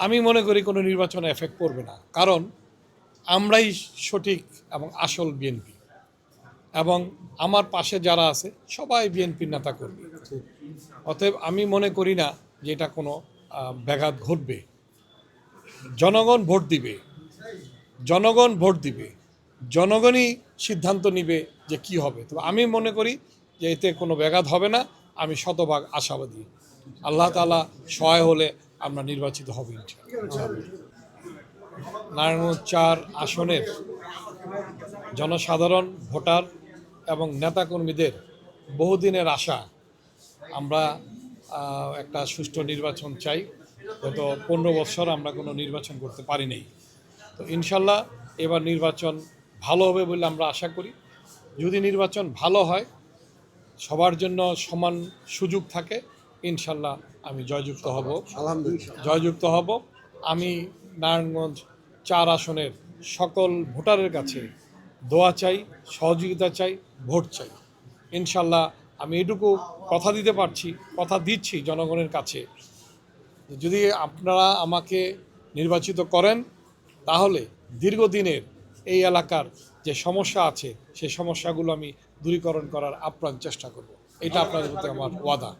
আমি মনে করি কোনো নির্বাচনে এফেক্ট পড়বে না, কারণ আমরাই সঠিক এবং আসল বিএনপি, এবং আমার পাশে যারা আছে সবাই বিএনপির নেতা কর্মী। অতএব আমি মনে করি না যে এটা কোনো ব্যাঘাত ঘটবে। জনগণ ভোট দিবে, জনগণ ভোট দিবে, জনগণই সিদ্ধান্ত নিবে যে কি হবে। তবে আমি মনে করি যে এতে কোনো ব্যাঘাত হবে না। আমি শতভাগ আশাবাদী। আল্লাহ তাআলা সহায় হলে আমরা নির্বাচিত হব ইনশাআল্লাহ। নারায়ণগঞ্জ ৪ আসনের জনসাধারণ, ভোটার এবং নেতাকর্মীদের বহুদিনের আশা, আমরা একটা সুষ্ঠু নির্বাচন চাই। গত 15 বছর আমরা কোনো নির্বাচন করতে পারি নাই। তো ইনশাল্লাহ এবার নির্বাচন ভালো হবে বলে আমরা আশা করি। যদি নির্বাচন ভালো হয়, সবার জন্য সমান সুযোগ থাকে, ইনশাল্লাহ আমি জয়যুক্ত হব। জয়যুক্ত হব। আমি নারায়ণগঞ্জ ৪ আসনের সকল ভোটারের কাছে দোয়া চাই, সহযোগিতা চাই, ভোট চাই। ইনশাল্লাহ আমি এটুকু কথা দিচ্ছি জনগণের কাছে, যদি আপনারা আমাকে নির্বাচিত করেন তাহলে দীর্ঘদিনের এই এলাকার যে সমস্যা আছে সেই সমস্যাগুলো আমি দূরীকরণ করার আপ্রাণ চেষ্টা করব। এটা আপনাদের প্রতি আমার ওয়াদা।